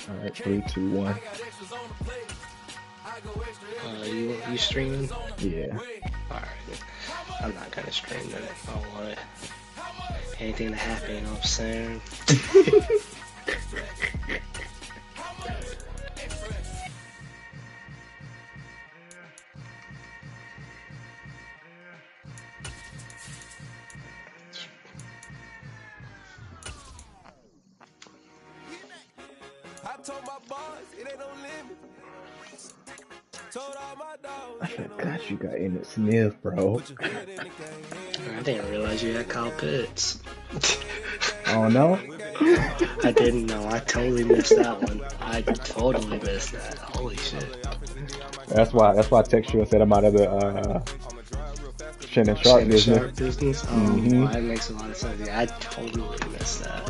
All right, 3, 2, 1. You streaming? Yeah. Alright. I'm not gonna stream it. I don't want anything to happen, you know what I'm saying? I told my boss it ain't no limit. Told all my dogs I forgot you got in it sniff, bro. I didn't realize you had Kyle Pitts. Oh no? I didn't know. I totally missed that one. I totally missed that. Holy shit. That's why I text you and said I'm out of the Shannon Sharp business. Oh, well, that makes a lot of sense. Yeah, I totally missed that.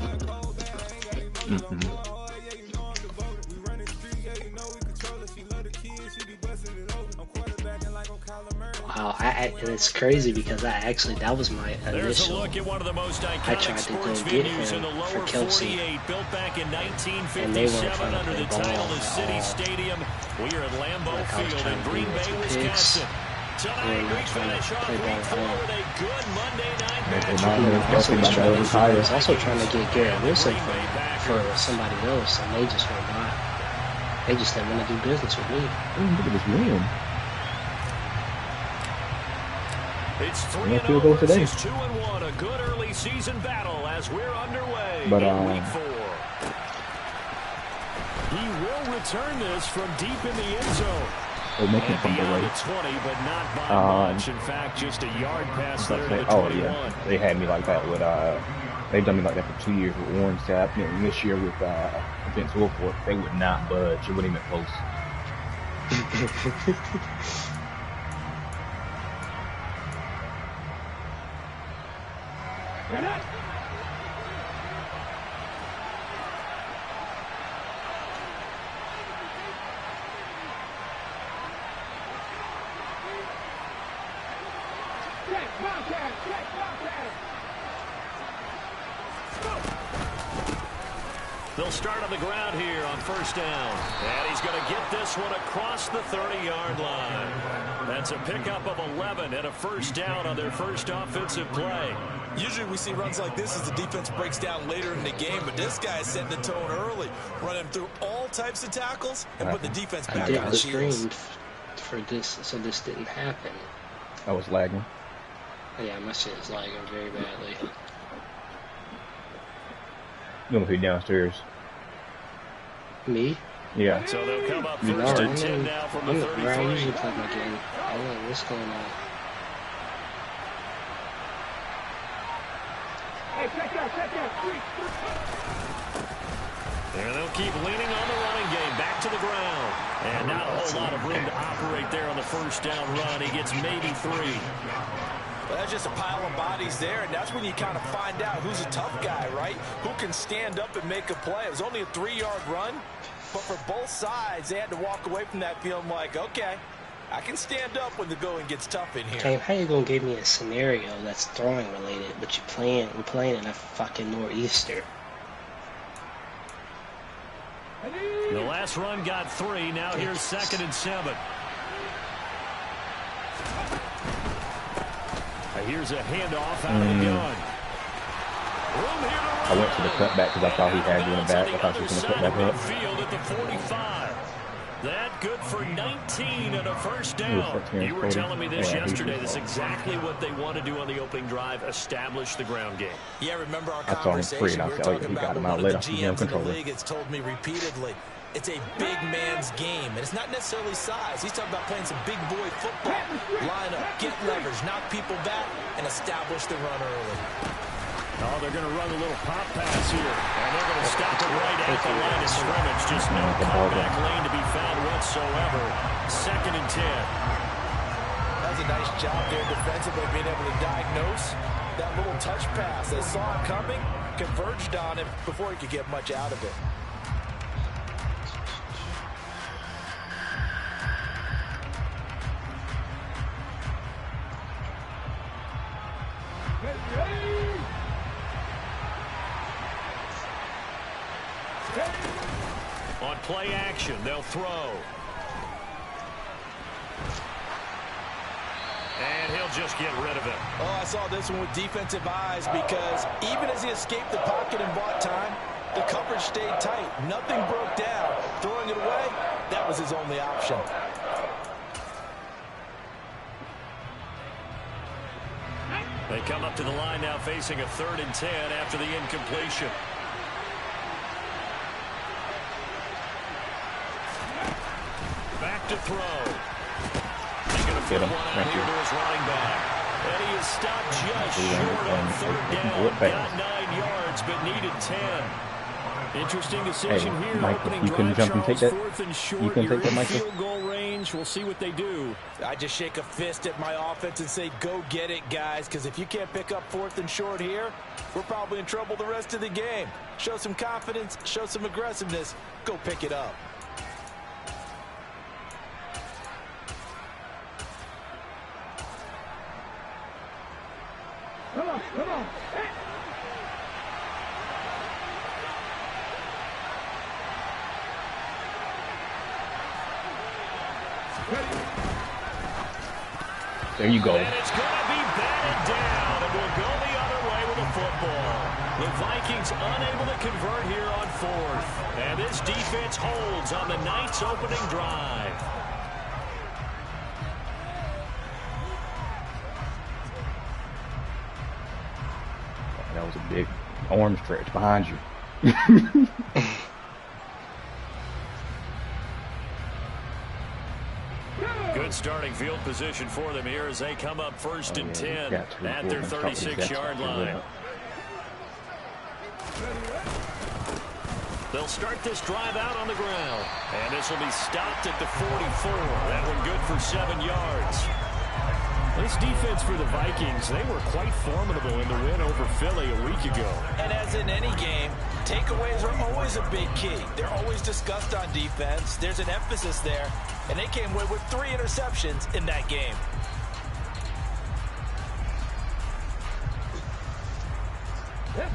Wow, and it's crazy because that was my initial. I tried to go get him for Kelsey, and they weren't trying to play ball at all. We are at Lambeau Like I was Field trying in to Green do Bay, with the picks. They were not trying to play ball at all. I was also trying to get Garrett Wilson for somebody else, and they just were not. They just didn't want to do business with me. Look at this win. It's 3-0 versus 2-1, a good early season battle as we're underway But in week 4. He will return this from deep in the end zone. They're making from the Beyond way. the 20, but not by much. In fact, just a yard pass there to the 21. Yeah, they had me like that with they've done me like that for 2 years with Warren Sapp, and this year with Vince Wilfork. They would not budge. It wouldn't even close. They'll start on the ground here on first down. And he's going to get this one across the 30-yard line. That's a pickup of 11 and a first down on their first offensive play. Usually we see runs like this as the defense breaks down later in the game, but this guy is setting the tone early, running through all types of tackles and put the defense back on his heels. For this, so this didn't happen. I was lagging. Yeah, my shit is lagging very badly. You want to be downstairs? Me? Yeah. So they'll come up first and 10 now from the 33. Where I usually play my game. I don't know what's going on. And they'll keep leaning on the running game. Back to the ground. And not a whole lot of room to operate there on the first down run. He gets maybe 3. Well, that's just a pile of bodies there, and that's when you kind of find out who's a tough guy, right? Who can stand up and make a play. It was only a 3-yard run, but for both sides, they had to walk away from that feeling like, okay, I can stand up when the going gets tough in here. Okay, how you gonna give me a scenario that's throwing related, but we're playing in a fucking nor'easter? The last run got 3. Now here's 2nd and 7. Here's a handoff out of the gun. I went to the cutback because I thought he had you in the back. I thought he was going to cut back up. Field at the 45. That good for 19 and a first down. You were telling me this yesterday. That's exactly what they want to do on the opening drive, establish the ground game. Yeah, remember our I conversation? saw him free, and I said, oh, yeah, he got him out later. The GM for the league has told me repeatedly, it's a big man's game, and it's not necessarily size. He's talking about playing some big boy football. Line up, get leverage, knock people back, and establish the run early. Oh, they're going to run a little pop pass here, and they're going to stop it right at the line of scrimmage. Just no cutback lane to be found whatsoever. 2nd and 10. That was a nice job there defensively, being able to diagnose that little touch pass. They saw it coming, converged on him before he could get much out of it. On play action, they'll throw. And he'll just get rid of it. Oh, I saw this one with defensive eyes because even as he escaped the pocket and bought time, the coverage stayed tight. Nothing broke down. Throwing it away, that was his only option. They come up to the line now facing a 3rd and 10 after the incompletion. Back to throw. He's going to put one out here to his running back. And he is stopped just short on 3rd down. Got 9 yards, but needed 10. Interesting decision here. Michael, Opening you can drive jump and take Charles, that. 4th and short. You can You're take that, in Michael. field goal range. We'll see what they do. I just shake a fist at my offense and say, go get it, guys, because if you can't pick up 4th and short here, we're probably in trouble the rest of the game. Show some confidence, show some aggressiveness, go pick it up. Come on, come on. There you go. And it's going to be batted down, and we'll go the other way with the football. The Vikings unable to convert here on 4th. And this defense holds on the Knights' opening drive. That was a big arm stretch behind you. Good starting field position for them here as they come up 1st and 10 at their 36-yard line. They'll start this drive out on the ground. And this will be stopped at the 44. That one good for 7 yards. This defense for the Vikings, they were quite formidable in the win over Philly a week ago. And as in any game, takeaways are always a big key. They're always discussed on defense. There's an emphasis there. And they came away with 3 interceptions in that game.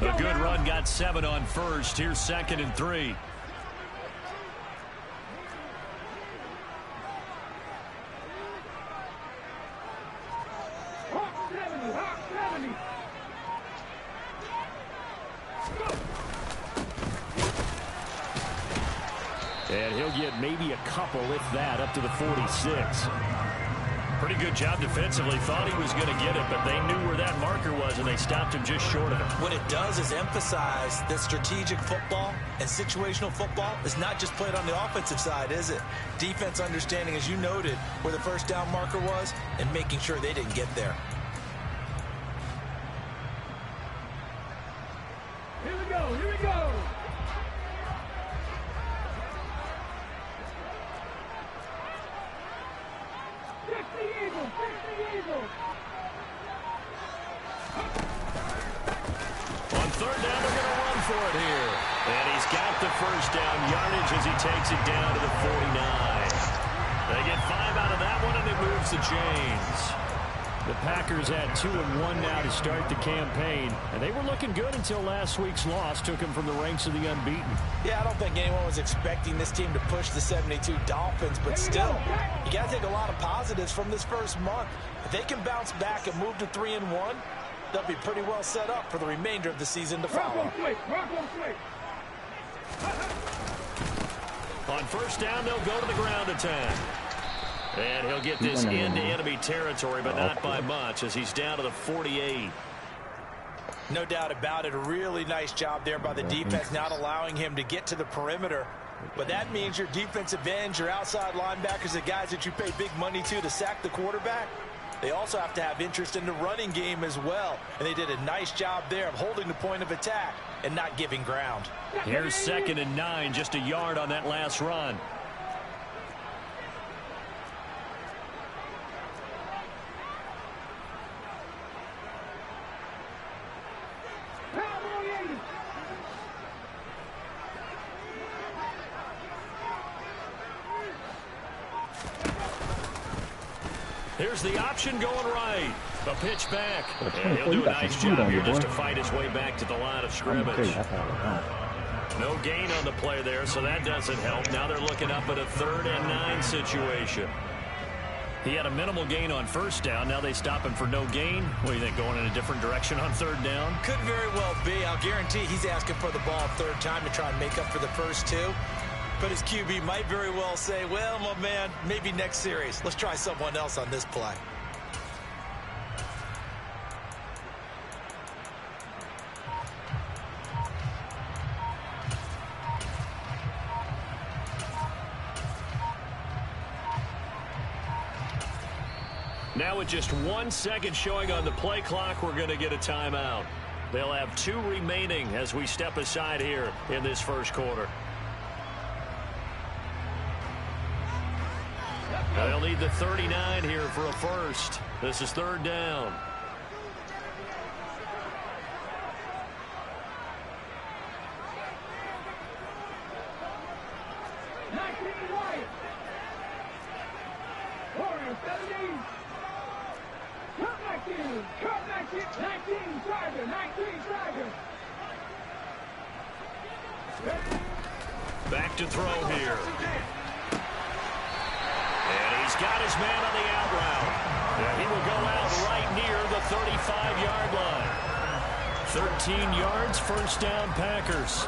A good run got 7 on 1st. Here's 2nd and 3. And he'll get maybe a couple, if that, up to the 46. Pretty good job defensively. Thought he was going to get it, but they knew where that marker was, and they stopped him just short of it. What it does is emphasize that strategic football and situational football is not just played on the offensive side, is it? Defense understanding, as you noted, where the 1st down marker was and making sure they didn't get there. Here we go, here we go. On 3rd down, they're going to run for it here. And he's got the 1st down yardage as he takes it down to the 49. They get 5 out of that one, and it moves the chains. The Packers had 2-1 now to start the campaign, and they were looking good until last week's loss took them from the ranks of the unbeaten. Yeah, I don't think anyone was expecting this team to push the 72 Dolphins, but still, you got to take a lot of positives from this first month. If they can bounce back and move to 3-1, they'll be pretty well set up for the remainder of the season to follow. On 1st down, they'll go to the ground attack. And he'll get this into enemy territory, but not by much, as he's down to the 48. No doubt about it. A really nice job there by the defense, not allowing him to get to the perimeter. But that means your defensive ends, your outside linebackers, the guys that you pay big money to sack the quarterback, they also have to have interest in the running game as well. And they did a nice job there of holding the point of attack and not giving ground. Here's 2nd and 9, just a yard on that last run. Here's the option going right. A pitch back. And he'll do a nice job here just to fight his way back to the line of scrimmage. No gain on the play there, so that doesn't help. Now they're looking up at a 3rd and 9 situation. He had a minimal gain on 1st down. Now they stop him for no gain. What do you think, going in a different direction on 3rd down? Could very well be. I'll guarantee he's asking for the ball a 3rd time to try and make up for the first 2. But his QB might very well say, well, my man, maybe next series. Let's try someone else on this play. Now with just 1 second showing on the play clock, we're going to get a timeout. They'll have 2 remaining as we step aside here in this first quarter. They'll need the 39 here for a first. This is 3rd down. Back to throw here. And he's got his man on the out route. And he will go out right near the 35-yard line. 13 yards, 1st down, Packers.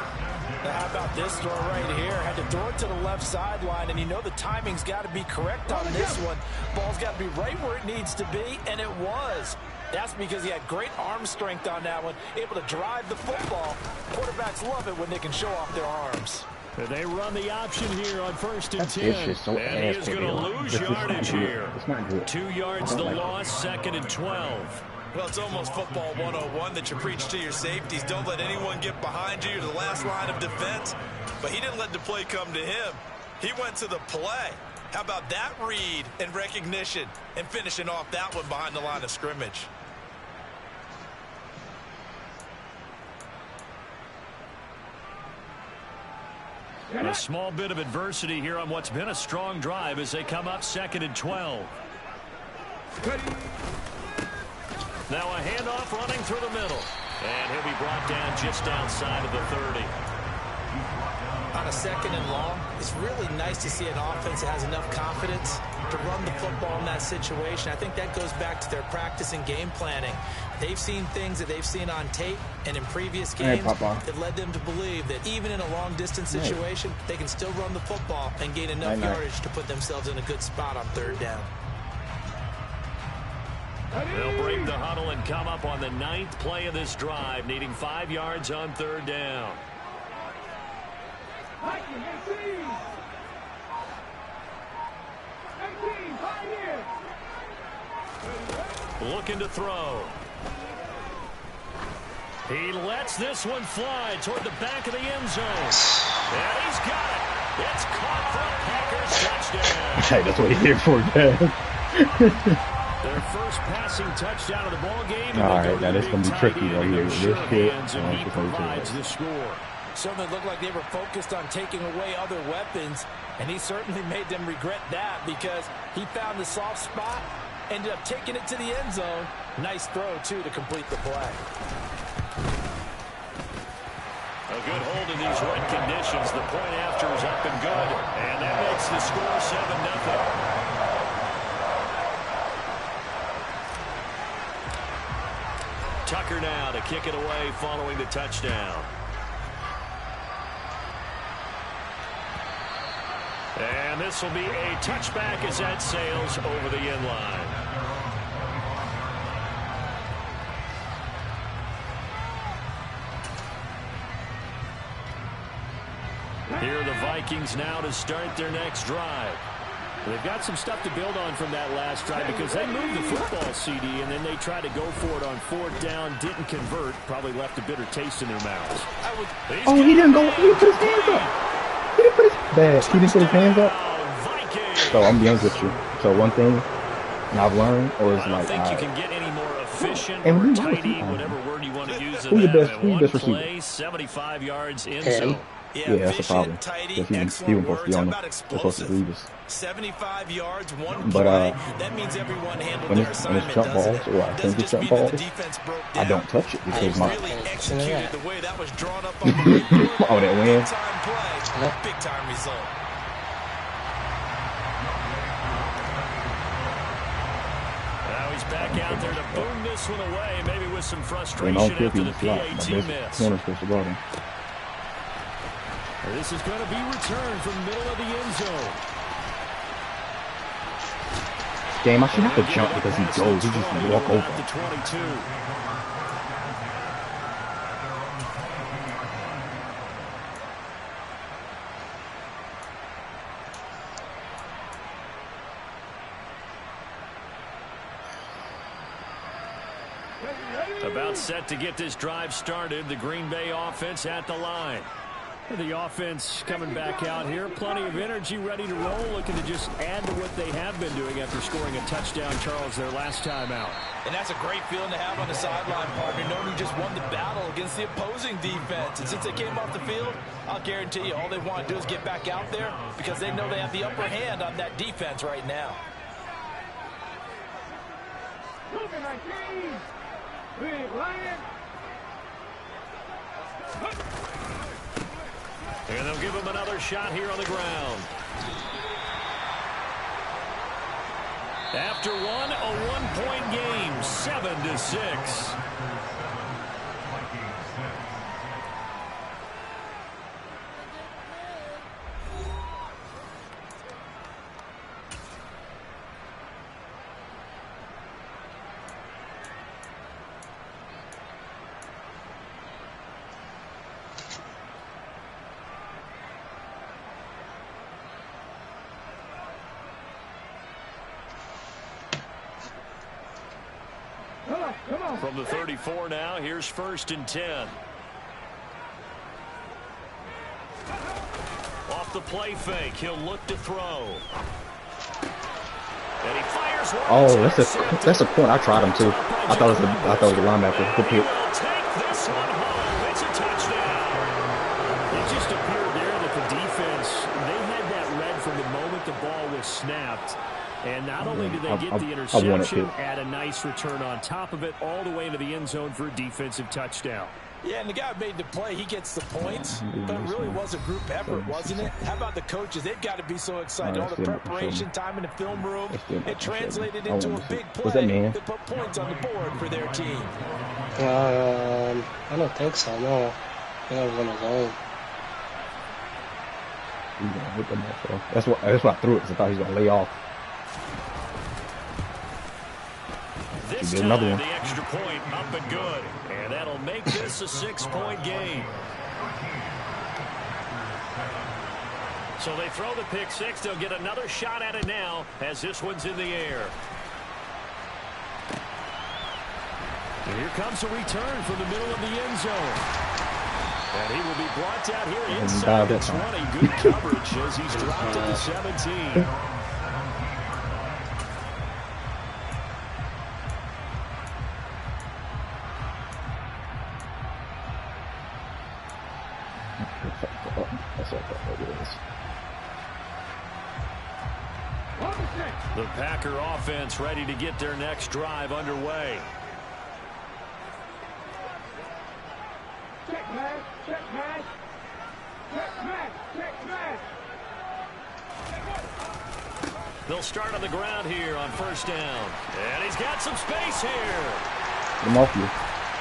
Now, how about this throw right here? Had to throw it to the left sideline, and you know the timing's got to be correct on this one. Ball's got to be right where it needs to be, and it was. That's because he had great arm strength on that one, able to drive the football. Quarterbacks love it when they can show off their arms. And they run the option here on 1st and 10. It's just so and he is going to lose yardage here. It's not good. 2 yards the loss, 2nd and 12. Well, it's almost football 101 that you preach to your safeties. Don't let anyone get behind you. You're the last line of defense. But he didn't let the play come to him. He went to the play. How about that read and recognition and finishing off that one behind the line of scrimmage? A small bit of adversity here on what's been a strong drive as they come up 2nd and 12. Now a handoff running through the middle. And he'll be brought down just outside of the 30. On a 2nd and long, it's really nice to see an offense that has enough confidence to run the football in that situation. I think that goes back to their practice and game planning. They've seen things that they've seen on tape and in previous games that led them to believe that even in a long-distance situation, they can still run the football and gain enough yardage to put themselves in a good spot on 3rd down. They'll break the huddle and come up on the 9th play of this drive, needing 5 yards on 3rd down. Looking to throw. He lets this one fly toward the back of the end zone. And he's got it. It's caught for a Packers touchdown. Hey, that's what he's here for, Dad. Their first passing touchdown of the ball game. All right, now this is going to be tricky right here. This shit. And he provides the score. Certainly looked like they were focused on taking away other weapons, and he certainly made them regret that because he found the soft spot, ended up taking it to the end zone. Nice throw, too, to complete the play. A good hold in these wet conditions. The point after is up and good, and that makes the score 7-0. Tucker now to kick it away following the touchdown. And this will be a touchback as that sails over the end line. Here are the Vikings now to start their next drive. They've got some stuff to build on from that last drive because they moved the football, CD, and then they tried to go for it on 4th down, didn't convert, probably left a bitter taste in their mouths. Oh, he didn't go. He didn't put his hands up. He didn't put his He didn't put his hands up. So I'm being honest with you. So one thing I've learned, or is I don't like, think you can get any more efficient and or tidy, whatever word you want to use. Who's your best receiver? 75 yards in Petty. zone. Yeah, that's a problem. Tidy, Because he was supposed to be on it. Supposed to leave us. 75 yards, one play. That means everyone handled their assignment, jump doesn't balls, it? or I think it's jump balls, I don't touch it because my really executed the way that was drawn up on the whiteboard. oh, that win. Big time play, big time result. Now he's back out there to boom this one away, maybe with some frustration after the PAT miss. Corner's supposed to guard him. This is going to be returned from the middle of the end zone. Damn, I should have to jump because he goes. He just walk over. The 22. About set to get this drive started. The Green Bay offense at the line. The offense coming back out here. Plenty of energy, ready to roll, looking to just add to what they have been doing after scoring a touchdown, Charles, their last time out. And that's a great feeling to have on the sideline, partner, knowing you just won the battle against the opposing defense. And since they came off the field, I'll guarantee you all they want to do is get back out there because they know they have the upper hand on that defense right now. And they'll give him another shot here on the ground. After one, a one-point game, 7-6. From the 34 now, here's 1st and 10. Off the play fake, he'll look to throw. And he fires one. Oh, that's a point. I tried him too. I thought it was a linebacker. Good pick. Take this one home. It's a touchdown. It just appeared there that the defense, they had that read from the moment the ball was snapped. And not only did they get the interception, add a nice return on top of it, all the way into the end zone for a defensive touchdown. Yeah, and the guy who made the play, he gets the points, but it really was a group effort, wasn't it? How about the coaches? They've got to be so excited. All the preparation time in the film room, it translated into a big play that put points on the board for their team. I don't think so, no. I think I was on his own. That's why I threw it, because I thought he was going to lay off. This time, another one. The extra point up and good. And that'll make this a 6-point game. So they throw the pick six. They'll get another shot at it now as this one's in the air. And here comes a return from the middle of the end zone. And he will be brought down here inside the 20. Good coverage as he's dropped at the 17. The Packer offense ready to get their next drive underway. Check man, check man, check man, check man. They'll start on the ground here on 1st down. And he's got some space here. Come off you.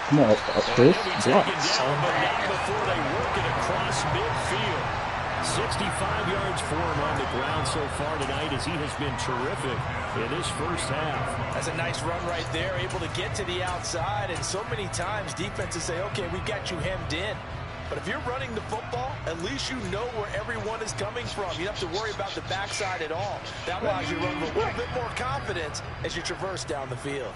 Come on, Chris. Block. But not before they work it across midfield. 65 yards for him on the ground so far tonight as he has been terrific in this first half. That's a nice run right there, able to get to the outside. And so many times defenses say, okay, we got you hemmed in. But if you're running the football, at least you know where everyone is coming from. You don't have to worry about the backside at all. That allows you to run with a little bit more confidence as you traverse down the field.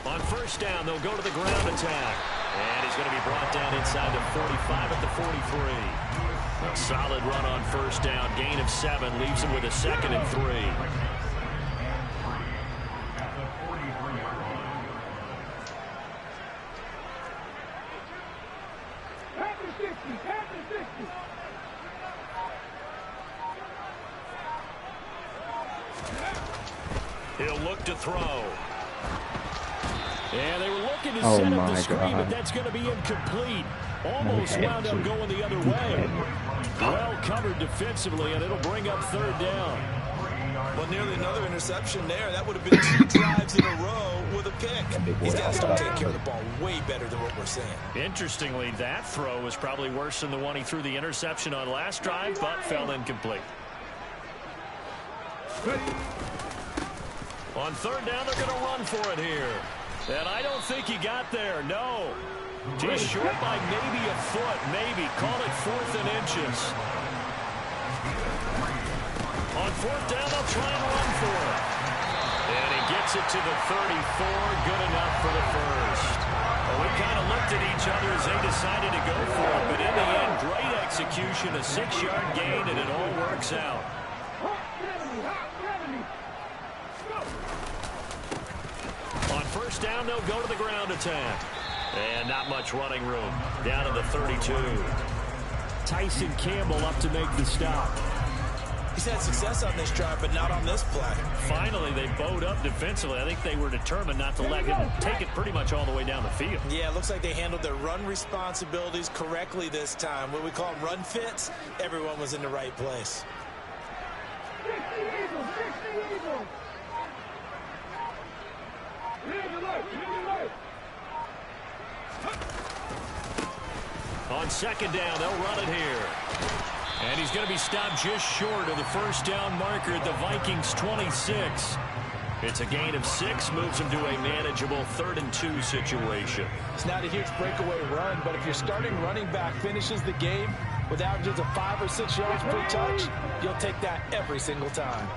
On 1st down, they'll go to the ground attack. And he's going to be brought down inside the 45 at the 43. A solid run on first down. Gain of 7 leaves him with a 2nd and 3. He'll look to throw. And they were looking to set up the screen, but that's going to be incomplete. Almost wound up going the other way. Well covered defensively, and it'll bring up 3rd down. Well, nearly another interception there. That would have been 2 drives in a row with a pick. He's got to start taking care of the ball way better than what we're seeing. Interestingly, that throw was probably worse than the one he threw the interception on last drive, but fell incomplete. On 3rd down, they're going to run for it here. And I don't think he got there, no. Just short by maybe a foot, maybe. Call it 4th and inches. On 4th down, they'll try and run for it. And he gets it to the 34, good enough for the first. Well, we kind of looked at each other as they decided to go for it, but in the end, great execution, a 6-yard gain, and it all works out. On first down, they'll go to the ground attack. And not much running room. Down to the 32. Tyson Campbell up to make the stop. He's had success on this drive, but not on this play. Finally, they bowed up defensively. I think they were determined not to let him take it pretty much all the way down the field. Yeah, it looks like they handled their run responsibilities correctly this time. What we call them run fits, everyone was in the right place. 60 Eagles, 60 Eagles. On 2nd down, they'll run it here. And he's going to be stopped just short of the first down marker at the Vikings 26. It's a gain of 6, moves him to a manageable 3rd and 2 situation. It's not a huge breakaway run, but if your starting running back finishes the game with averages of 5 or 6 yards per touch, you'll take that every single time.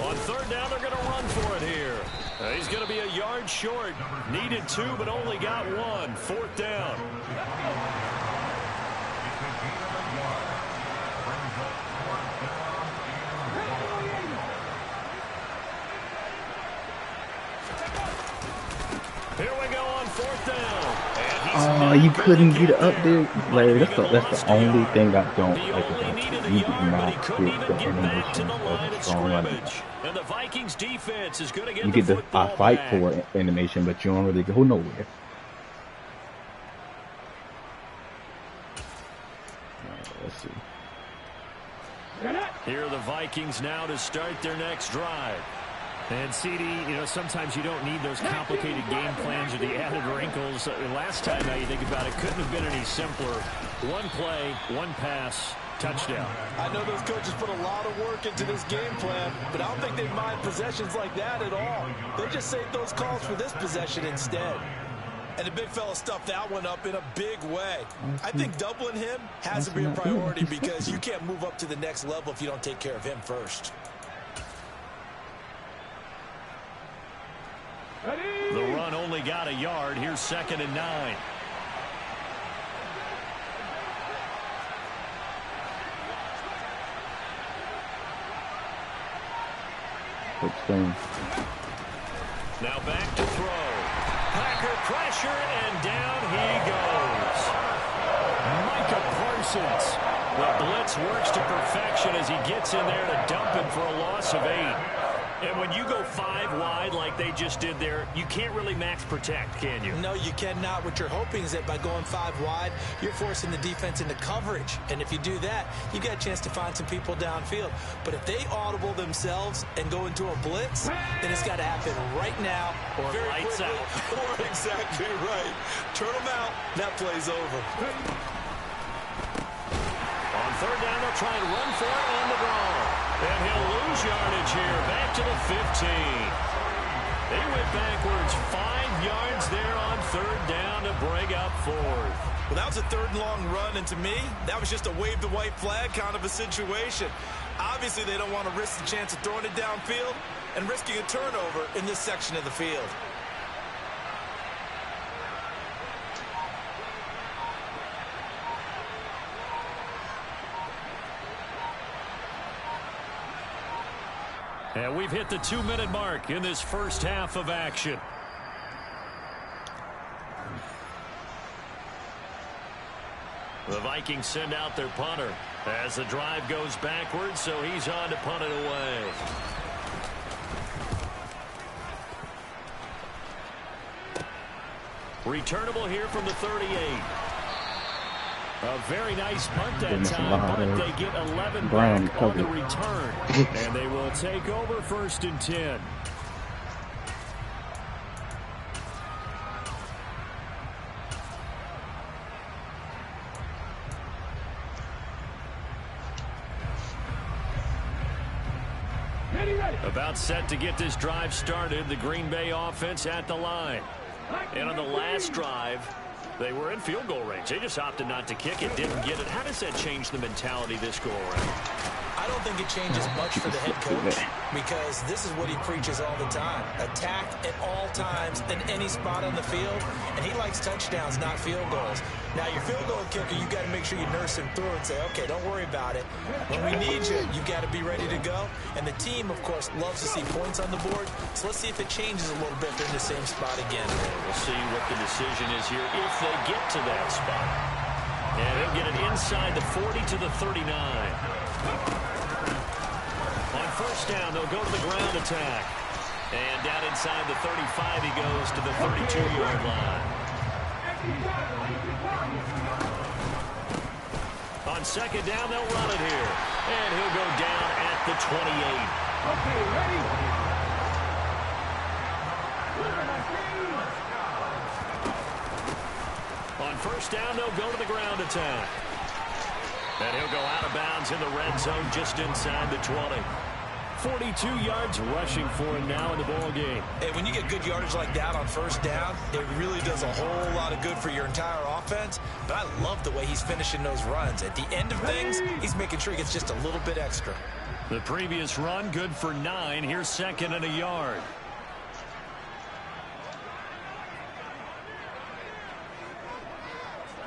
On 3rd down, they're going to run for it here. He's going to be a yard short. Needed 2, but only got 1. 4th down. Here we go on 4th down. Oh, you couldn't get up there, Larry. That's the only thing I don't like about you. You did not get the animation of a strong running. And the Vikings defense is going to get you get the fight for animation, but you don't really go nowhere. Let's see. Here are the Vikings now to start their next drive. And CD, you know, sometimes you don't need those complicated game plans or the added wrinkles. Last time, now you think about it, couldn't have been any simpler. 1 play, 1 pass, touchdown. I know those coaches put a lot of work into this game plan, but I don't think they mind possessions like that at all. They just saved those calls for this possession instead. And the big fella stuffed that one up in a big way. I think doubling him has to be a priority because you can't move up to the next level if you don't take care of him first. The run only got a yard. Here's 2nd and 9. Now back to throw. Packer pressure, and down he goes. Micah Parsons. The blitz works to perfection as he gets in there to dump him for a loss of 8. And when you go 5 wide like they just did there, you can't really max protect, can you? No, you cannot. What you're hoping is that by going 5 wide, you're forcing the defense into coverage. And if you do that, you got a chance to find some people downfield. But if they audible themselves and go into a blitz, then it's got to happen right now. Or lights out. Or exactly right. Turn them out. That play's over. On 3rd down, they'll try and run for it on the draw. And he'll lose yardage here, back to the 15. They went backwards 5 yards there on 3rd down to bring up 4th. Well, that was a 3rd and long run, and to me, that was just a wave the white flag kind of a situation. Obviously, Obviously, they don't want to risk the chance of throwing it downfield and risking a turnover in this section of the field. And we've hit the 2-minute mark in this first half of action. The Vikings send out their punter as the drive goes backwards, so he's on to punt it away. Returnable here from the 38. A very nice punt that time, but they get 11 back on the return. And they will take over 1st and 10. About set to get this drive started, the Green Bay offense at the line. And on the last drive, they were in field goal range. They just opted not to kick it, didn't get it. How does that change the mentality this go around? I don't think it changes much for the head coach because this is what he preaches all the time. Attack at all times in any spot on the field, and he likes touchdowns, not field goals. Now, your field goal kicker, you got to make sure you nurse him through and say, okay, don't worry about it. When we need you, you got to be ready to go. And the team, of course, loves to see points on the board. So let's see if it changes a little bit. They're in the same spot again. We'll see what the decision is here if they get to that spot. And they'll get it inside the 40 to the 39. On 1st down, they'll go to the ground attack. And down inside the 35, he goes to the 32-yard line. On 2nd down, they'll run it here. And he'll go down at the 28. Okay, ready? On 1st down, they'll go to the ground attack. And he'll go out of bounds in the red zone just inside the 20. 42 yards rushing for him now in the ball game. And when you get good yardage like that on 1st down, it really does a whole lot of good for your entire offense. But I love the way he's finishing those runs. At the end of things, he's making sure he gets just a little bit extra. The previous run good for 9. Here's 2nd and a yard.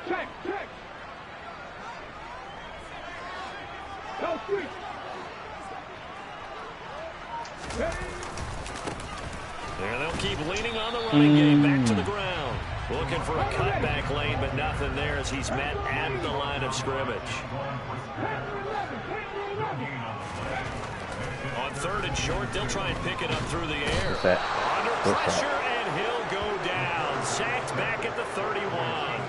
Check. Go street. There they'll keep leaning on the running game. Back to the ground. Looking for a cutback lane, but nothing there as he's met at the line of scrimmage. On 3rd and short, they'll try and pick it up through the air. Under pressure, and he'll go down. Sacked back at the 31.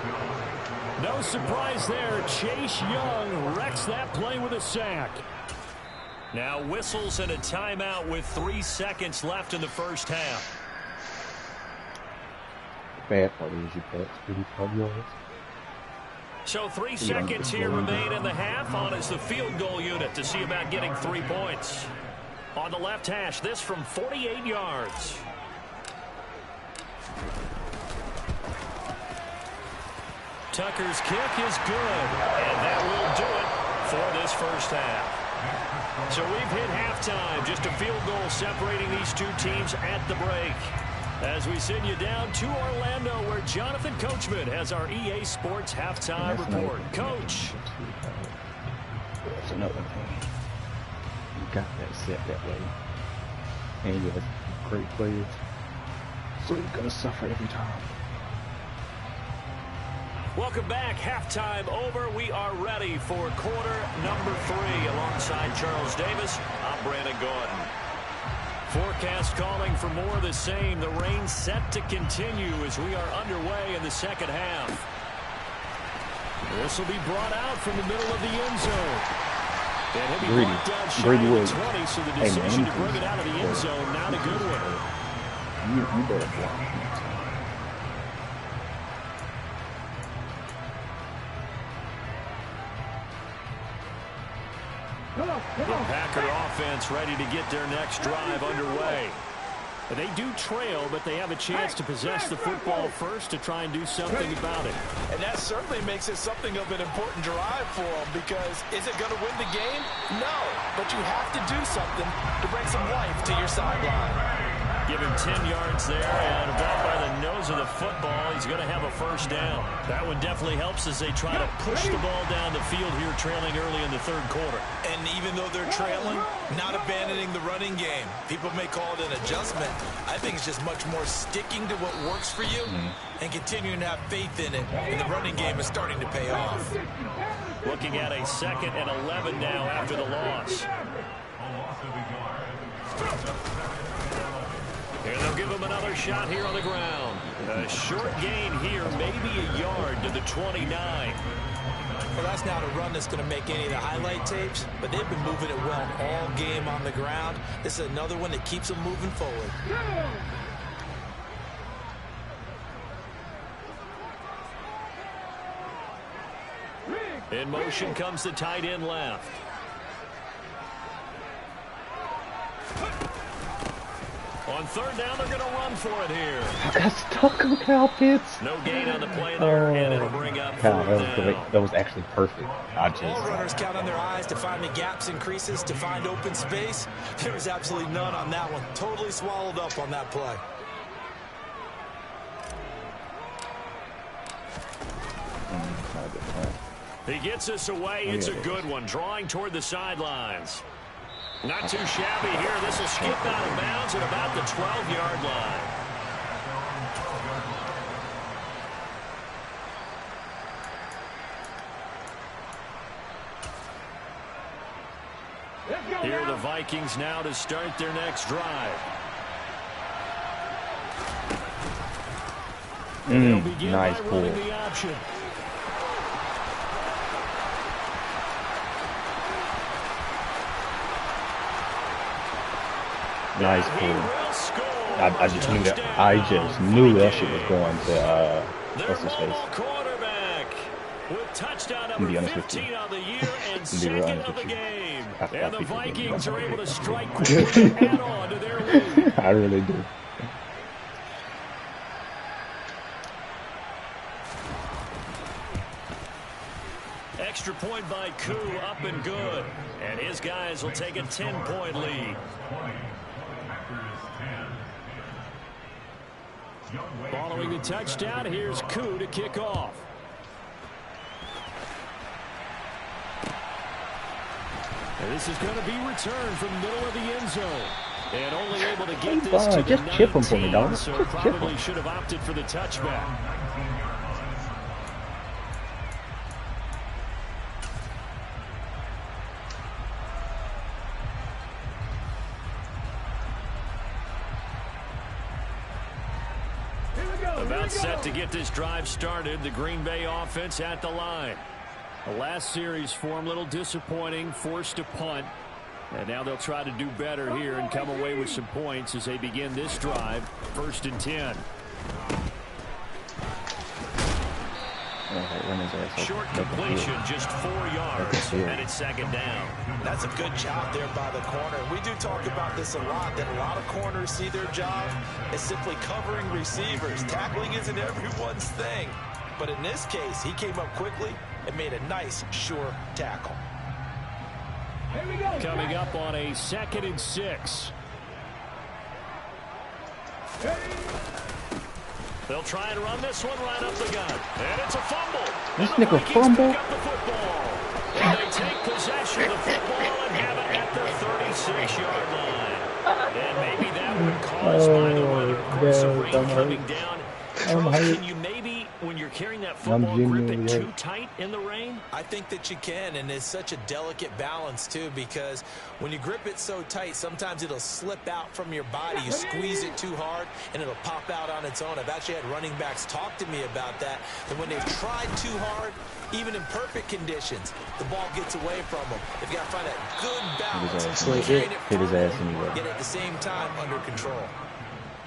No surprise there. Chase Young wrecks that play with a sack. Now whistles and a timeout with 3 seconds left in the first half. Bad part is you catch pretty yours. So 3 seconds here remain in the half on as the field goal unit to see about getting 3 points. On the left hash, this from 48 yards. Tucker's kick is good, and that will do it for this first half. So we've hit halftime, just a field goal separating these two teams at the break. As we send you down to Orlando, where Jonathan Coachman has our EA Sports halftime report. Coach. That's another thing. You got that set that way. And you have great players. So you're going to suffer every time. Welcome back. Halftime over. We are ready for quarter number 3. Alongside Charles Davis, I'm Brandon Gordon. Forecast calling for more of the same. The rain set to continue as we are underway in the second half. This will be brought out from the middle of the end zone. And he'll be brought down shy of the 20, so the decision to bring it out of the end zone, not a good one. You better block. The Packer offense ready to get their next drive underway. They do trail, but they have a chance to possess the football first to try and do something about it. And that certainly makes it something of an important drive for them, because is it going to win the game? No, but you have to do something to bring some life to your sideline. Give him 10 yards there, and about by the nose of the football, he's going to have a first down. That one definitely helps as they try to push the ball down the field here, trailing early in the third quarter. And even though they're trailing, not abandoning the running game. People may call it an adjustment. I think it's just much more sticking to what works for you and continuing to have faith in it. And the running game is starting to pay off. Looking at a 2nd and 11 now after the loss. Here they'll give him another shot here on the ground. A short gain here, maybe a yard to the 29. Well, that's not a run that's going to make any of the highlight tapes, but they've been moving it well all game on the ground. This is another one that keeps them moving forward. In motion comes the tight end left. On third down, they're going to run for it here. I got stuck on Kyle Pitts. No gain on the play there, and it'll bring up Kyle, third that was down. great. That was actually perfect. All runners count on their eyes to find the gaps and creases, to find open space. There was absolutely none on that one. Totally swallowed up on that play. He gets us away. It's a good one. Drawing toward the sidelines. Not too shabby here. This will skip out of bounds at about the 12-yard line. Here are the Vikings now to start their next drive. Nice pull. The option. Nice pull. I just knew that. I just knew that shit was going to what's his face. With touchdown number 15 on the year and second of the game. And the Vikings are able to strike quickly and add on to their lead. I really do. Extra point by Koo, up and good. And his guys will take a 10-point lead. Following the touchdown, here's Koo to kick off. And this is going to be returned from the middle of the end zone. And only able to get this to the 19, chip him for me, dog. so probably should have opted for the touchback. About set to get this drive started. The Green Bay offense at the line. The last series for them, a little disappointing, forced to punt. And now they'll try to do better here and come away with some points as they begin this drive. 1st and 10. Short completion, just 4 yards, and it's 2nd down. That's a good job there by the corner. We do talk about this a lot, that a lot of corners see their job as simply covering receivers. Tackling isn't everyone's thing. But in this case, he came up quickly and made a nice, sure tackle. Coming up on a 2nd and 6. They'll try and run this one right up the gut. And it's a fumble. This nigga fumble. Pick up the football. And they take possession of the football and have it at the 36-yard line. And maybe that one caused by the weather. Of course, the rain coming down. Can you maybe, when you're carrying that football, grip it too tight in the rain? I think that you can, and it's such a delicate balance, too, because when you grip it so tight, sometimes it'll slip out from your body. You squeeze it too hard, and it'll pop out on its own. I've actually had running backs talk to me about that, and when they've tried too hard, even in perfect conditions, the ball gets away from them. They've got to find that good balance. Hit his ass anyway. Yet at the same time, under control.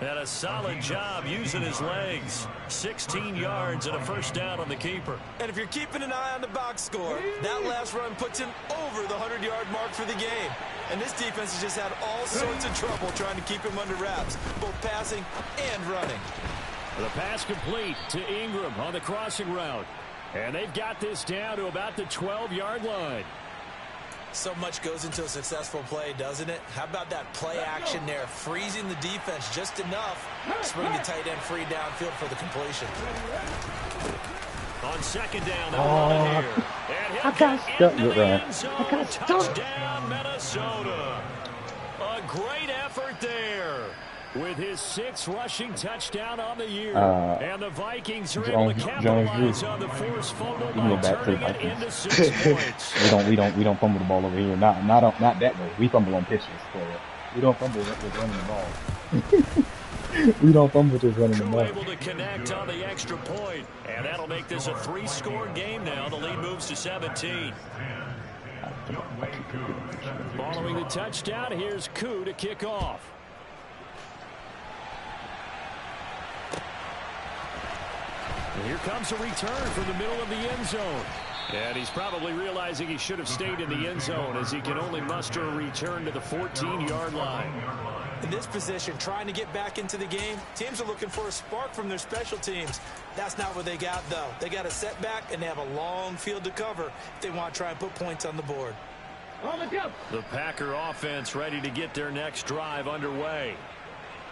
And a solid job using his legs. 16 yards and a 1st down on the keeper. And if you're keeping an eye on the box score, that last run puts him over the 100-yard mark for the game. And this defense has just had all sorts of trouble trying to keep him under wraps, both passing and running. The pass complete to Ingram on the crossing route. And they've got this down to about the 12-yard line. So much goes into a successful play, doesn't it? How about that play action there, freezing the defense just enough to bring the tight end free downfield for the completion. On second down, they'll run it here. And he'll get into the end zone. Touchdown, Minnesota. A great effort there with his 6th rushing touchdown on the year. And the Vikings are able to capitalize on the forced fumble by turning it into 6 points. we don't fumble the ball over here. Not that way. We fumble on pitches. We don't fumble with running the ball. We don't fumble just running the ball. Able to connect on the extra point, and that'll make this a 3-score game now. The lead moves to 17. Following the touchdown, here's Koo to kick off. And here comes a return from the middle of the end zone. And he's probably realizing he should have stayed in the end zone as he can only muster a return to the 14-yard line. In this position, trying to get back into the game, teams are looking for a spark from their special teams. That's not what they got, though. They got a setback, and they have a long field to cover if they want to try and put points on the board. The Packer offense ready to get their next drive underway.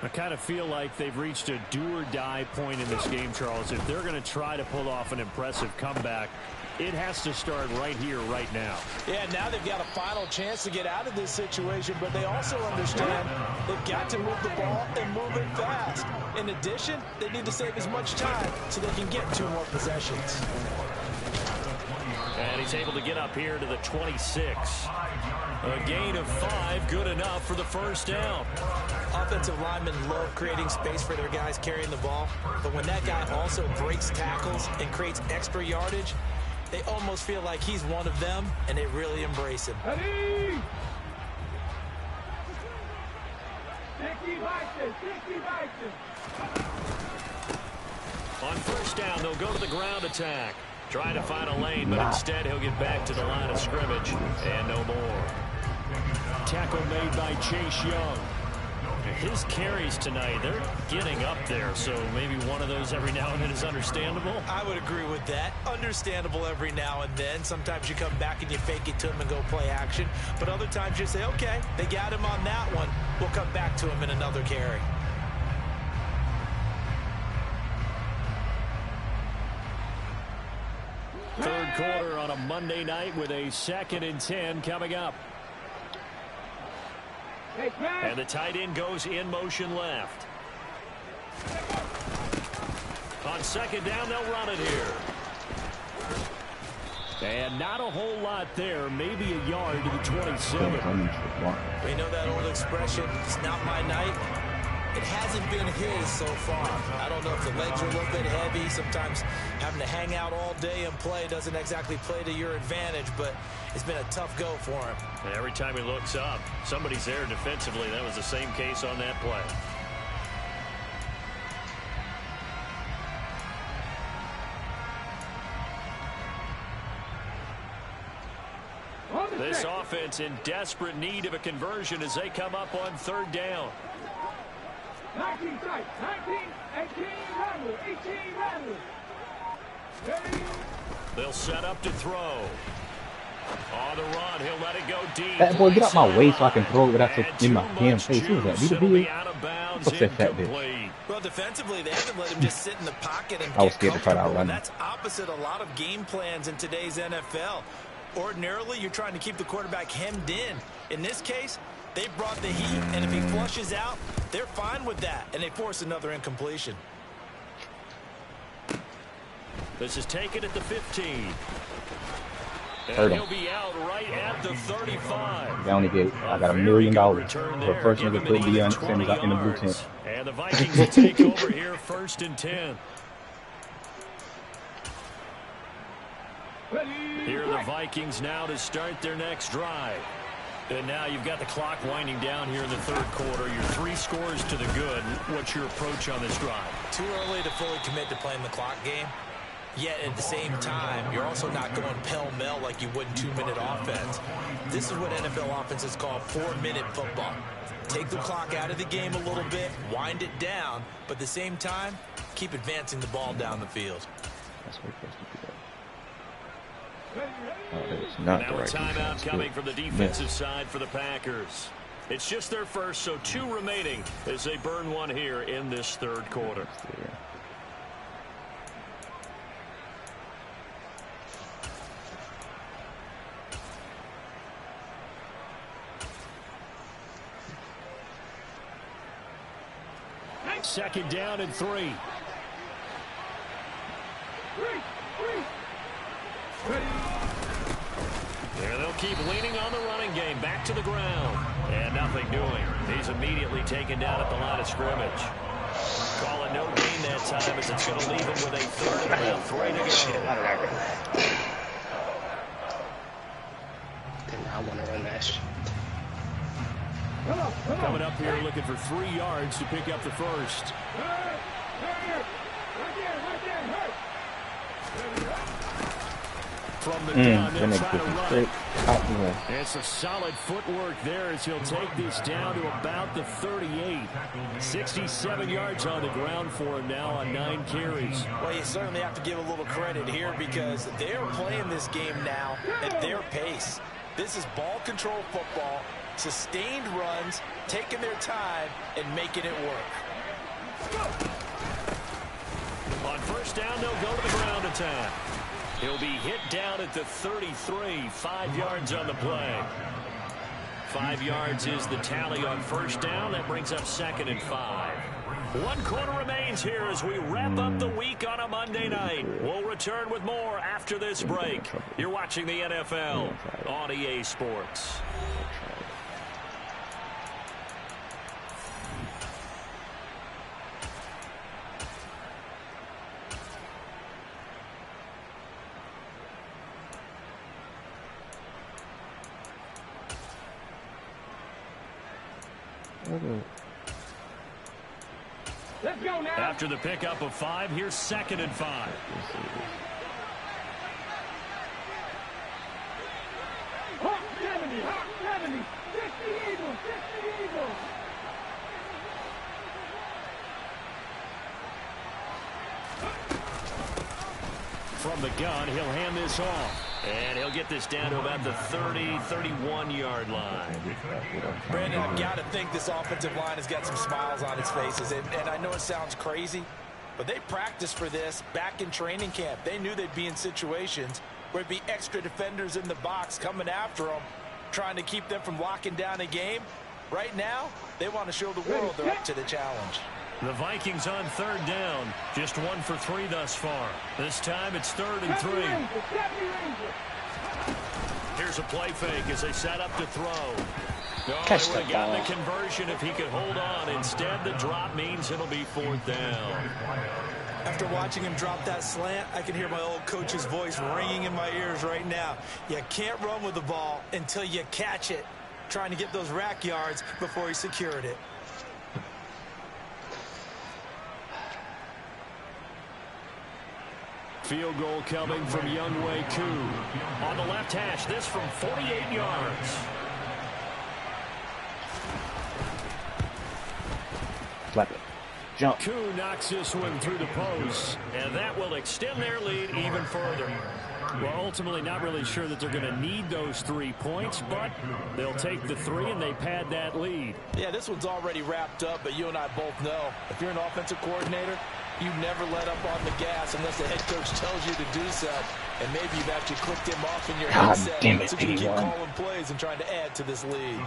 I kind of feel like they've reached a do-or-die point in this game, Charles. If they're going to try to pull off an impressive comeback, it has to start right here, right now. Yeah, now they've got a final chance to get out of this situation, but they also understand they've got to move the ball and move it fast. In addition, they need to save as much time so they can get 2 more possessions. And he's able to get up here to the 26. A gain of 5, good enough for the first down. Offensive linemen love creating space for their guys carrying the ball, but when that guy also breaks tackles and creates extra yardage, they almost feel like he's one of them, and they really embrace him. On first down, they'll go to the ground attack. Trying to find a lane, but instead he'll get back to the line of scrimmage, and no more. Tackle made by Chase Young. His carries tonight, they're getting up there, so maybe one of those every now and then is understandable. I would agree with that. Understandable every now and then. Sometimes you come back and you fake it to him and go play action. But other times you say, okay, they got him on that one. We'll come back to him in another carry. Third quarter on a Monday night with a 2nd and 10 coming up. And the tight end goes in motion left. On second down, they'll run it here. And not a whole lot there, maybe a yard to the 27. We know that old expression, it's not my night. It hasn't been his so far. I don't know if the legs are a little bit heavy. Sometimes having to hang out all day and play doesn't exactly play to your advantage, but it's been a tough go for him. And every time he looks up, somebody's there defensively. That was the same case on that play. This offense in desperate need of a conversion as they come up on third down. 19 strike, 19, 18, run, 18, run. They'll set up to throw. On the run, he'll let it go deep. That boy, get out my way so I can throw it without in my damn face. Who was that? B2B? What's that fat bitch? Well, defensively, they haven't let him just sit in the pocket and I was scared to try to outrun him. That's opposite a lot of game plans in today's NFL. Ordinarily, you're trying to keep the quarterback hemmed in. In this case, they brought the heat, and if he flushes out, they're fine with that, and they force another incompletion. This is taken at the 15. Hurt And him. he'll be out right at the 35. Down again. I got $1 million for a person that put me in the blue tent. And the Vikings will take over here, 1st and 10. Here are the Vikings now to start their next drive. And now you've got the clock winding down here in the third quarter. You're 3 scores to the good. What's your approach on this drive? Too early to fully commit to playing the clock game. Yet at the same time, you're also not going pell-mell like you would in 2-minute offense. This is what NFL offenses call 4-minute football. Take the clock out of the game a little bit, wind it down, but at the same time, keep advancing the ball down the field. That's what it's supposed to be. Oh, it's not now the right a timeout defense. coming from the defensive side for the Packers. It's just their first, so 2 remaining as they burn one here in this third quarter. Second down and 3. There they'll keep leaning on the running game. Back to the ground. And nothing doing. He's immediately taken down at the line of scrimmage. Call it no gain that time as it's going to leave him with a third and about 3 to go. Did not want to run that shit. Coming up here looking for 3 yards to pick up the first. From the gun, they'll try to run it. It's a solid footwork there as he'll take this down to about the 38. 67 yards on the ground for him now on 9 carries. Well, you certainly have to give a little credit here because they're playing this game now at their pace. This is ball control football, sustained runs, taking their time and making it work. On first down, they'll go to the ground attack. He'll be hit down at the 33, 5 yards on the play. 5 yards is the tally on first down. That brings up 2nd and 5. 1 quarter remains here as we wrap up the week on a Monday night. We'll return with more after this break. You're watching the NFL on EA Sports. Let's go now. After the pickup of 5, here's 2nd and 5. Hawk 70, Hawk 70. 60 Eagles, 60 Eagles. From the gun, he'll hand this off. And he'll get this down to about the 30, 31-yard line. Brandon, I've got to think this offensive line has got some smiles on its faces. And I know it sounds crazy, but they practiced for this back in training camp. They knew they'd be in situations where it'd be extra defenders in the box coming after them, trying to keep them from locking down a game. Right now, they want to show the world they're up to the challenge. The Vikings on 3rd down. Just 1 for 3 thus far. This time it's 3rd and 3. Here's a play fake as they set up to throw. Catch He the would have gotten ball. the conversion if he could hold on. Instead, the drop means it'll be 4th down. After watching him drop that slant, I can hear my old coach's voice ringing in my ears right now. You can't run with the ball until you catch it. Trying to get those rack yards before he secured it. Field goal coming from Younghoe Koo. On the left hash, this from 48 yards. Flap it. Jump. Koo knocks this one through the post, and that will extend their lead even further. Well, ultimately not really sure that they're going to need those 3 points, but they'll take the 3 and they pad that lead. Yeah, this one's already wrapped up, but you and I both know if you're an offensive coordinator, you never let up on the gas unless the head coach tells you to do so. And maybe you've actually clicked him off in your headset. Damn it, so you keep P1. calling plays and trying to add to this lead.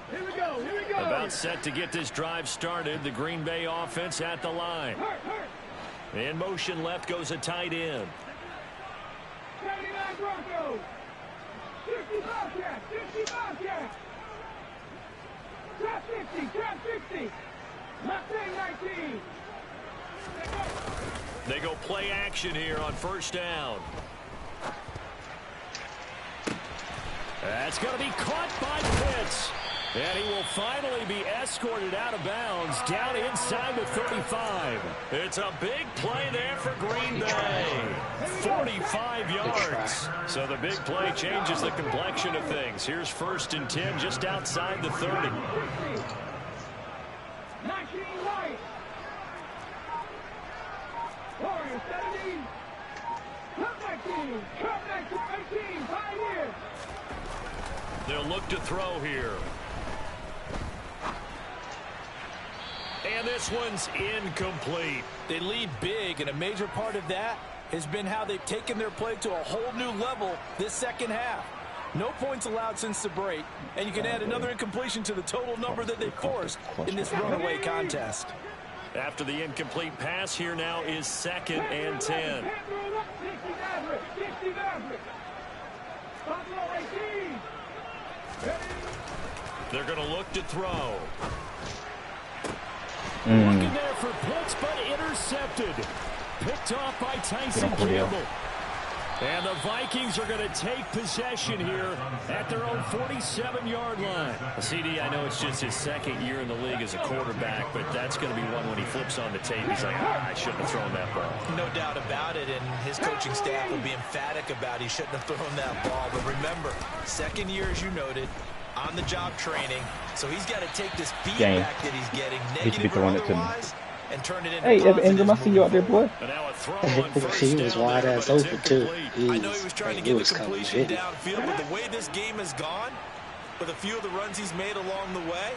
Here we go, here we go. About set to get this drive started. The Green Bay offense at the line. In motion left goes a tight end. 79 Broncos. 60 Bobcats, 60 Bobcats. Trap 60, trap 60. Mustang 19. They go play action here on first down. That's going to be caught by Pitts. And he will finally be escorted out of bounds down inside the 35. It's a big play there for Green Bay. 45 yards. So the big play changes the complexion of things. Here's 1st and 10 just outside the 30. They'll look to throw here. And this one's incomplete. They lead big, and a major part of that has been how they've taken their play to a whole new level this second half. No points allowed since the break, and you can add another incompletion to the total number that they forced in this runaway contest. After the incomplete pass, here now is 2nd and 10. They're going to look to throw. Looking there for Pitts, but intercepted. Picked off by Tyson Campbell. And the Vikings are going to take possession here at their own 47-yard line. CD, I know it's just his 2nd year in the league as a quarterback, but that's going to be one when he flips on the tape. He's like, I shouldn't have thrown that ball. No doubt about it, and his coaching staff will be emphatic about he shouldn't have thrown that ball. But remember, 2nd year, as you noted, on-the-job training, so he's got to take this feedback that he's getting, negative or otherwise, and turn it into Evan Ingram, I see you out there, boy. He was wide ass open too. I know he was trying to get the completion downfield, but the way this game has gone, with a few of the runs he's made along the way,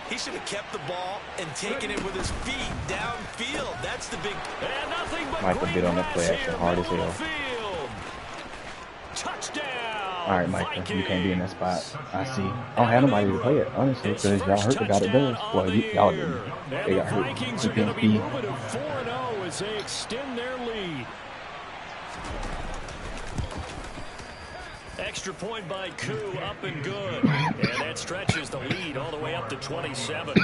he should have kept the ball and taken it with his feet downfield. That's the big. And nothing but Michael bit on that play action hard as hell. Touchdown. All right, Michael, you can't be in that spot. I see. I don't have nobody to play it, honestly, because y'all hurt the guy that does. Well, y'all didn't. They got hurt. Vikings are going to be moving to 4-0 as they extend their lead. Extra point by Koo, up and good. And that stretches the lead all the way up to 27.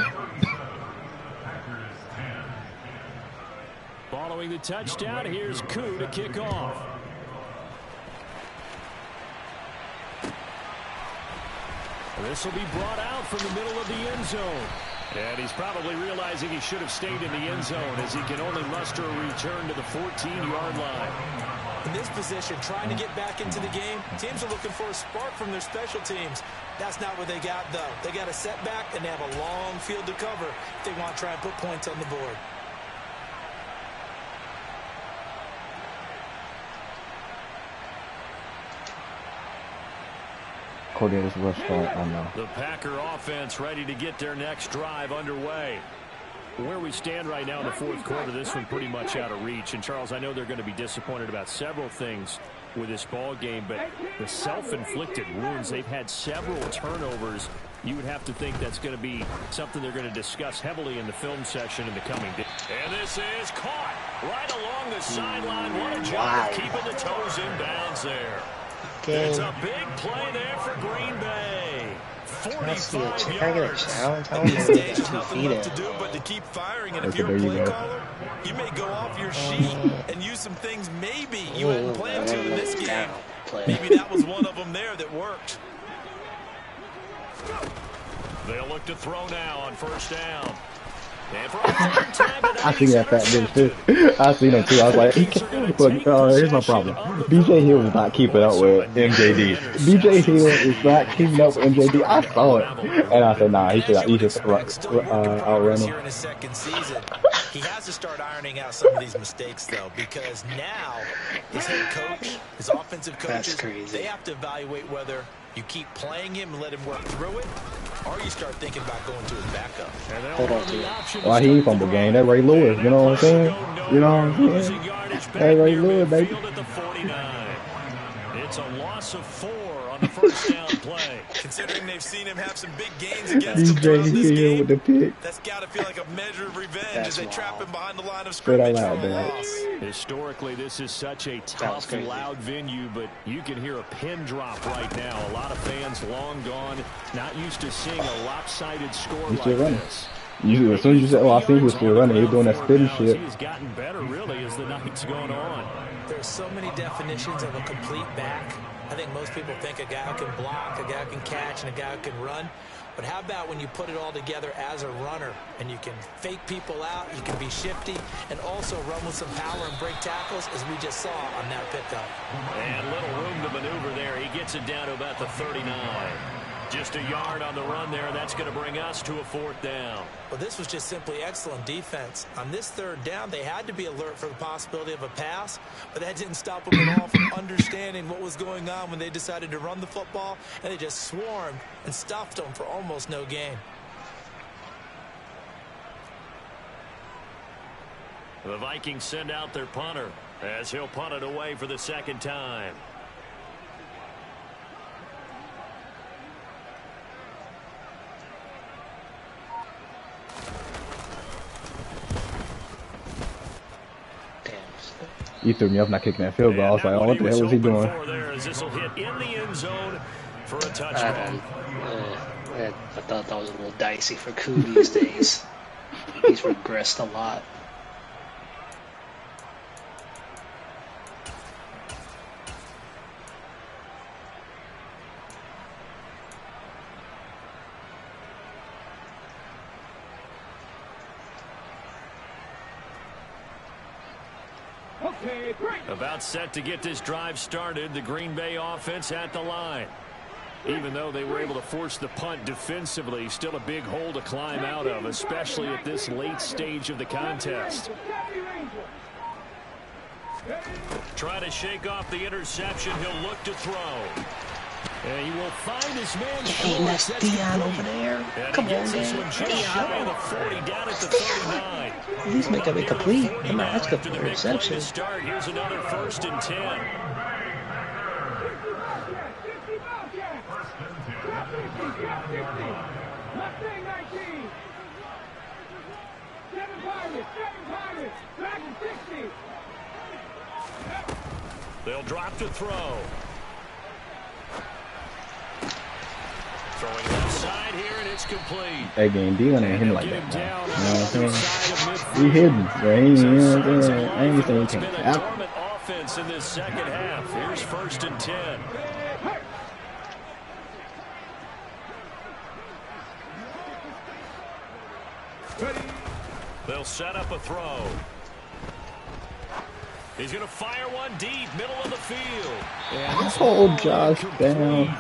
Following the touchdown, here's Koo to kick off. This will be brought out from the middle of the end zone. And he's probably realizing he should have stayed in the end zone as he can only muster a return to the 14-yard line. In this position, trying to get back into the game, teams are looking for a spark from their special teams. That's not what they got, though. They got a setback, and they have a long field to cover if they want to try and put points on the board. Coordinator's rush start, I know. The Packer offense ready to get their next drive underway. Where we stand right now in the 4th quarter, this one pretty much out of reach. And, Charles, I know they're going to be disappointed about several things with this ball game, but the self-inflicted wounds, they've had several turnovers. You would have to think that's going to be something they're going to discuss heavily in the film session in the coming days. And this is caught right along the sideline. What a job of keeping the toes in bounds there. It's a big play there for Green Bay. 45 yards. At this stage, there's nothing left to do but to keep firing. And if you're a play caller, you may go off your sheet and use some things maybe you hadn't planned to in this game. Maybe that was one of them there that worked. They'll look to throw now on 1st down. And for a third time tonight, I seen that fat bitch too. I seen him too. I was like, but here's my problem. BJ Hill is not keeping up with MJD. BJ Hill is not keeping up with MJD. I saw it, and I said, nah, he should outrun him. In his 2nd season, he has to start ironing out some of these mistakes, though, because now his head coach, his offensive coaches, they have to evaluate whether you keep playing him and let him work through it, or you start thinking about going to his backup. Hold on to it. Why he ain't fumble game? That Ray Lewis, you know what I'm saying? You know what I'm saying? That Ray Lewis, baby. It's a loss of 4 on the 1st down play. Considering they've seen him have some big gains against them throughout this game, with the pick. that's got to feel like a measure of revenge as they trap him behind the line of scrimmage for a loss. Historically, this is such a tough, loud venue, but you can hear a pin drop right now. A lot of fans long gone, not used to seeing a lopsided score like this. As soon as you said, "Oh, I seen he was still running," he was doing that spinning shit. He's gotten better, really, as the night's going on. There's so many definitions of a complete back. I think most people think a guy who can block, a guy who can catch, and a guy who can run. But how about when you put it all together as a runner and you can fake people out, you can be shifty, and also run with some power and break tackles, as we just saw on that pickup. And little room to maneuver there. He gets it down to about the 39. Just a yard on the run there, and that's going to bring us to a 4th down. Well, this was just simply excellent defense. On this 3rd down, they had to be alert for the possibility of a pass, but that didn't stop them at all from understanding what was going on when they decided to run the football, and they just swarmed and stuffed them for almost no gain. The Vikings send out their punter as he'll punt it away for the 2nd time. He threw me off not kicking that field goal. I was like, "Oh, what the hell was he doing?" This will hit in the end zone for a touchdown. I thought that was a little dicey for Koo these days. He's regressed a lot. About set to get this drive started, the Green Bay offense at the line. Even though they were able to force the punt defensively, still a big hole to climb out of, especially at this late stage of the contest. Trying to shake off the interception, he'll look to throw. And he will find his man. Hey, that's Dion over there. Come on, man. Dion. 40 down at the 39. At least make it complete. I'm not asking for a reception. Here's another 1st and 10. They'll drop to throw. Throwing left side here, and it's complete. That game, Dion ain't him like that, man. You know what I'm saying? He hidden, bro. You know what I'm saying? I ain't saying he can't tackle. Offense in this 2nd half. Here's 1st and 10. They'll set up a throw. He's going to fire one deep, middle of the field. Hold Josh down.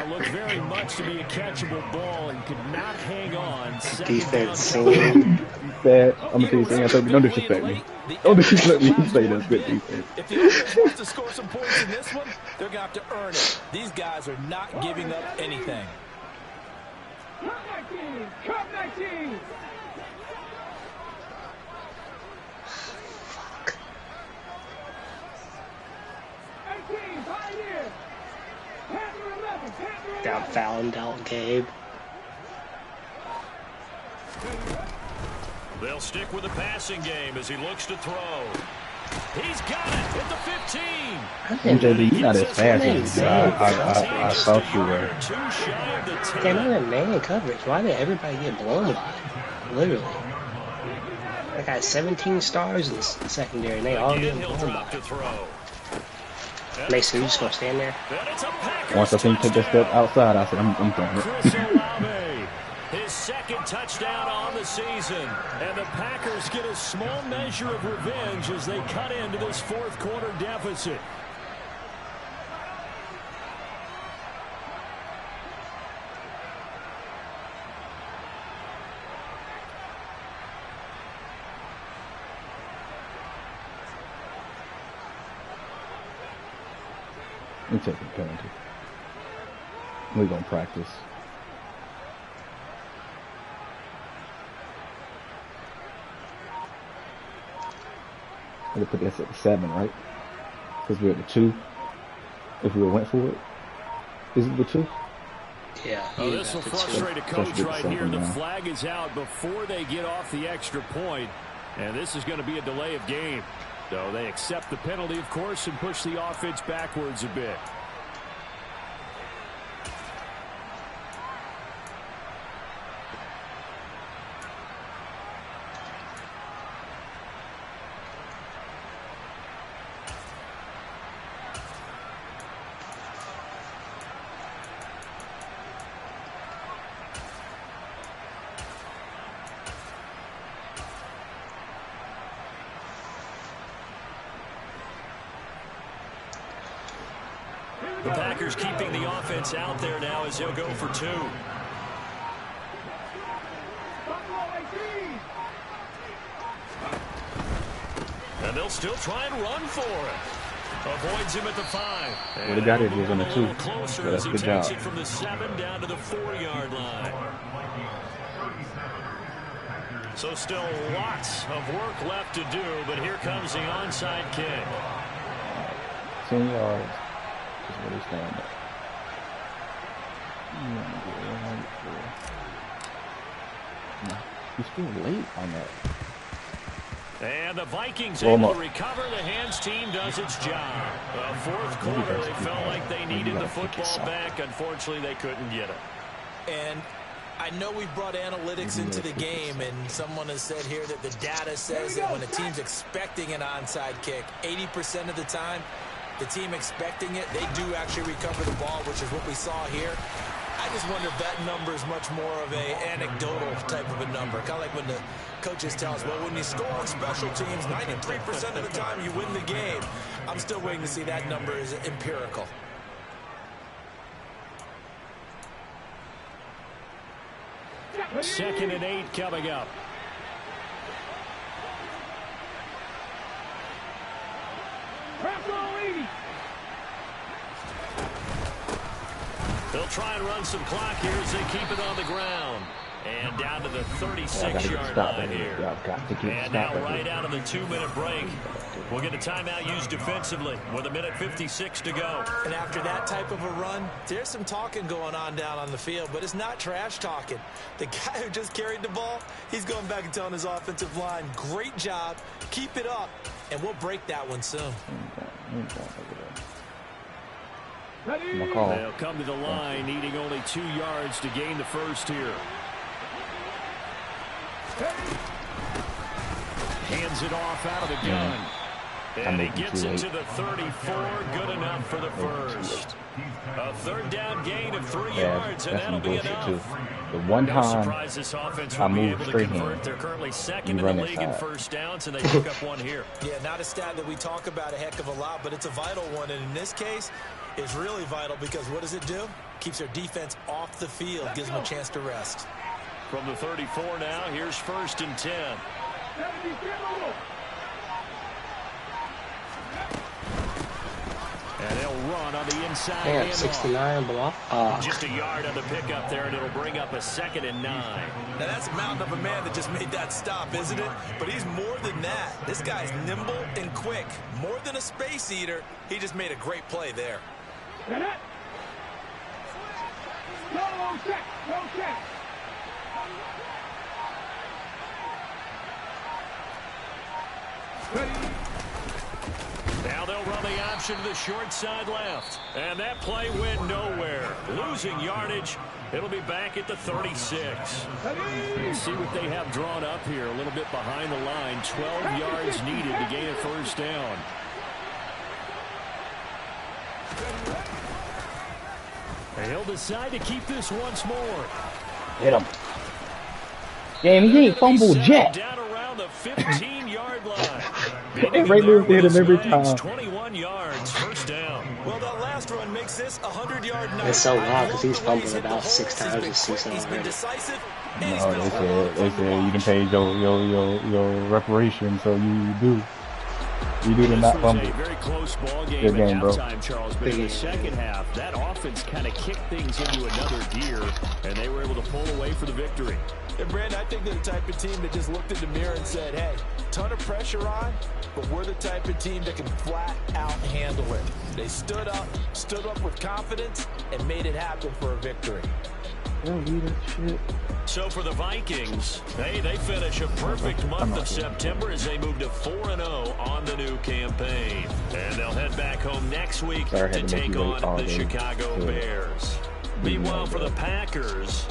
Looked very much to be a catchable ball and could not hang on. Defense. Bad. I'm going to tell you something. Don't disrespect me. Don't disrespect me. You say that's good defense. If the offense wants to score some points in this one, they're going to have to earn it. These guys are not giving up anything. Cup 19. Down fouling out Gabe. They'll stick with the passing game as he looks to throw. He's got it at the 15. MJD, you're not as fast as I thought you were. They're not in man coverage. Why did everybody get blown by it? Literally. I got 17 stars in the secondary, and they all get blown by it. Mason, you just gonna stand there? Once I think take that step outside, I said, I'm throwing it. His 2nd touchdown on the season. And the Packers get a small measure of revenge as they cut into this 4th quarter deficit. We take a penalty. We're going to practice. We're going to put this at 7, right? Because we're at the 2. If we went for it. Is it the 2? Yeah. Oh, this will frustrate a coach right here. The flag is out before they get off the extra point. And this is going to be a delay of game. So they accept the penalty, of course, and push the offense backwards a bit. The Packers keeping the offense out there now as he'll go for 2. And they'll still try and run for it. Avoids him at the 5. Would have got it. He was on the 2. Closer That's as he good takes job. it from the 7 down to the 4-yard line. So still lots of work left to do, but here comes the onside kick. 10 yards is what he's standing at. He's still late on that. And the Vikings able to recover. The hands team does its job. Fourth quarter, they felt like they needed the football back. Unfortunately, they couldn't get it. And I know we've brought analytics into the game, and someone has said here that the data says that when a team's expecting an onside kick, 80% of the time, the team expecting it, they do actually recover the ball, which is what we saw here. I just wonder if that number is much more of a anecdotal type of a number. Kind of like when the coaches tell us, well, when you score on special teams, 93% of the time you win the game. I'm still waiting to see that number is empirical. Second and 8 coming up. They'll try and run some clock here as they keep it on the ground. And down to the 36-yard line here. And now right out of the 2-minute break. We'll get a timeout used defensively with 1:56 to go. And after that type of a run, there's some talking going on down on the field, but it's not trash talking. The guy who just carried the ball, he's going back and telling his offensive line, great job, keep it up, and we'll break that one soon. They'll come to the line needing only 2 yards to gain the first here. Hands it off out of the gun. And he gets it to the 34. Good enough for the first. A third down gain of 3 yards, and that'll be enough. The one No time surprise this offense I will be moved able to straight convert. hand, They're currently second in the league in first downs, and they pick up one here. Yeah, not a stat that we talk about a heck of a lot, but it's a vital one. And in this case, it's really vital because what does it do? Keeps their defense off the field, gives them a chance to rest. From the 34 now, here's 1st and 10. And they'll run on the inside. Damn, 69 block. Just a yard on the pickup there, and it'll bring up a 2nd and 9. Now, that's a mountain of a man that just made that stop, isn't it? But he's more than that. This guy's nimble and quick. More than a space eater, he just made a great play there. No check. Now they'll run the option to the short side left. And that play went nowhere. Losing yardage. It'll be back at the 36. We'll see what they have drawn up here. A little bit behind the line. 12 yards needed to gain a first down. And he'll decide to keep this once more. hit him. Damn, he ain't fumbled yet. Down around the 15-yard line. And Ray Lewis hit him every time. 21 yards, first down. Well, that last run makes this a 100-yard night. It's so loud because he's fumbled about 6 times this season He's been already. decisive. No, they said you can pay your reparations, so you do. You do the This not was fumble. a very close ball game Good game, at bro. halftime, Charles. But in the second half, that offense kind of kicked things into another gear, and they were able to pull away for the victory. And Brandon, I think they're the type of team that just looked in the mirror and said, hey, ton of pressure on, but we're the type of team that can flat out handle it. They stood up with confidence, and made it happen for a victory. So for the Vikings, they finish a perfect month of September as they move to 4-0 on the new campaign. And they'll head back home next week to take on the Chicago Bears. Meanwhile, for the Packers...